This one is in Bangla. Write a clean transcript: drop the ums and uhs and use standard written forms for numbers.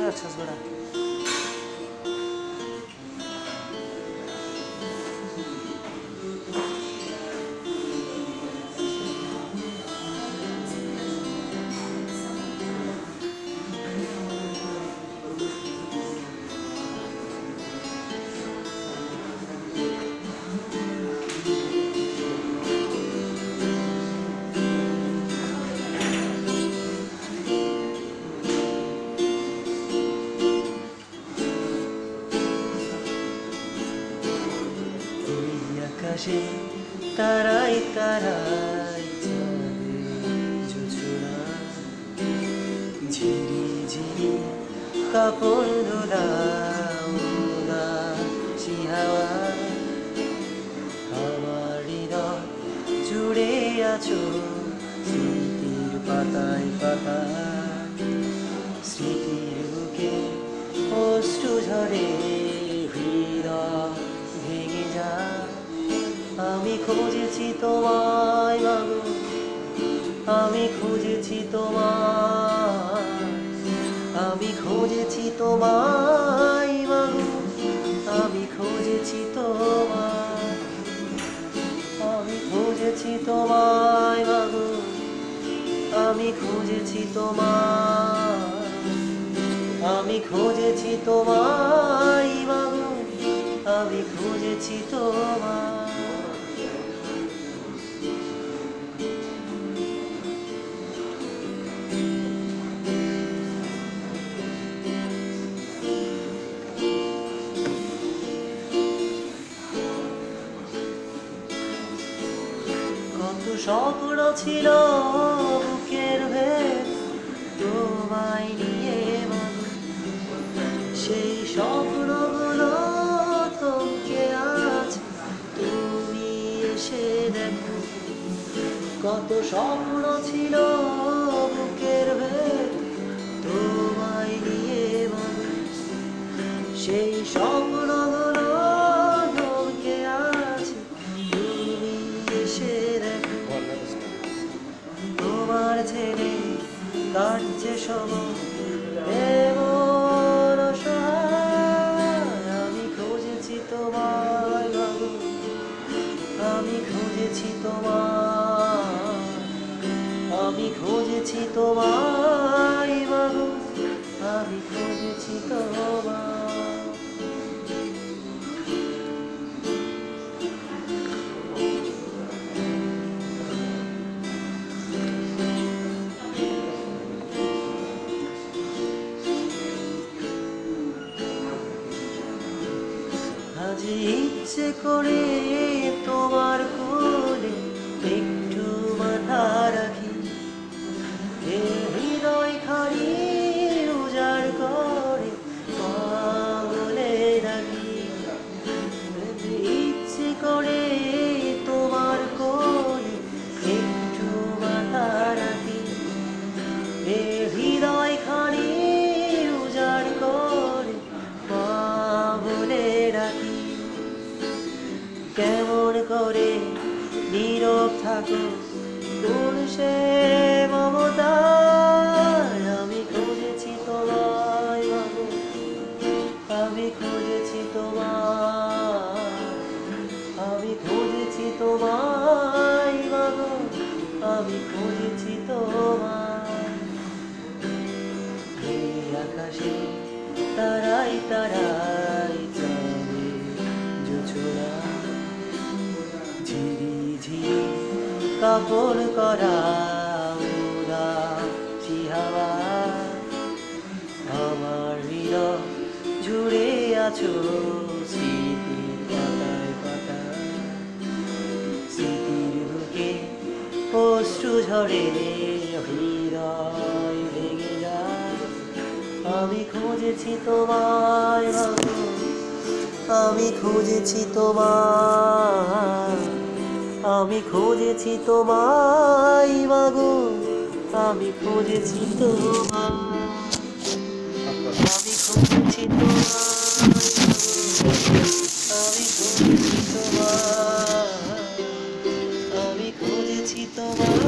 যাচ্ছিস বেড়া? আকাশে তারাই তারাই যাবে জোছনা, ঝিরি ঝিরি কাপড় দোলাও উদাসী হাওয়া। আমার হৃদয় জুড়ে আছো স্মৃতির পাতায় পাতায়, স্মৃতির বুকে অশ্রু ঝরে হৃদয় ভেঙে যায়। আমি খুঁজেছি তোমায় মাগো, আমি খুঁজেছি তোমায়, আমি খুঁজেছি তোমায় মাগো, আমি খুঁজেছি তোমায়, আমি খুঁজেছি তোমায় মাগো, আমি খুঁজেছি তোমায়, আমি খুঁজেছি তোমায় মাগো, আমি খুঁজেছি তোমায়। কত স্বপ্ন ছিল বুকের ভেদ তোমায় নিয়ে মাগো, সেই স্বপ্নগুলো থমকে আছে তুমি এসে দেখো। কত স্বপ্ন ছিল বুকের ভেদ তোমায় নিয়ে মাগো, সেই স্বপ্নগুলো থমকে আছে তুমি এসে দেখো। তোমার ছেলে কাটছে সময় এমন অসহায়, আমি খুঁজেছি তোমায় মাগো, আমি খুঁজেছি তোমায়, আমি খুঁজেছি তোমায় মাগো, আমি খুঁজেছি তোমায়। আজ ইচ্ছে করে তোমার কোলে একটু মাথা রাখি, এ হৃদয় খালি উজাড় করে পাগলে রাখি। ইচ্ছে করে তোমার কোলে একটু মাথা রাখি, এ হৃদয় খালি উজাড় করে পাগলে রাখি। কেমন করে নীরব থাকো কোন সে মমতা, আমি খুঁজেছি তোমায় মাগো, আমি খুঁজেছি তোমায়, আমি খুঁজেছি তোমায় মাগো, আমি খুঁজেছি তোমায়। এই আকাশে তারাই তারাই যাবে জোছনা, ঝিরি ঝিরি কাপড় করা উদাসী হাওয়া। আমার হৃদয় জুড়ে আছো স্মৃতির পাতায় পাতায়, স্মৃতির বুকে অশ্রু ঝরে হৃদয় ভেঙে যায়। আমি খুঁজেছি তোমায় মাগো, আমি খুঁজেছি তোমায়, আমি খুঁজেছি তোমায় মাগো, আমি খুঁজেছি তোমায়, আমি খুঁজেছি তোমায়, আমি খুঁজেছি তোমায়, আমি খুঁজেছি তোমায়।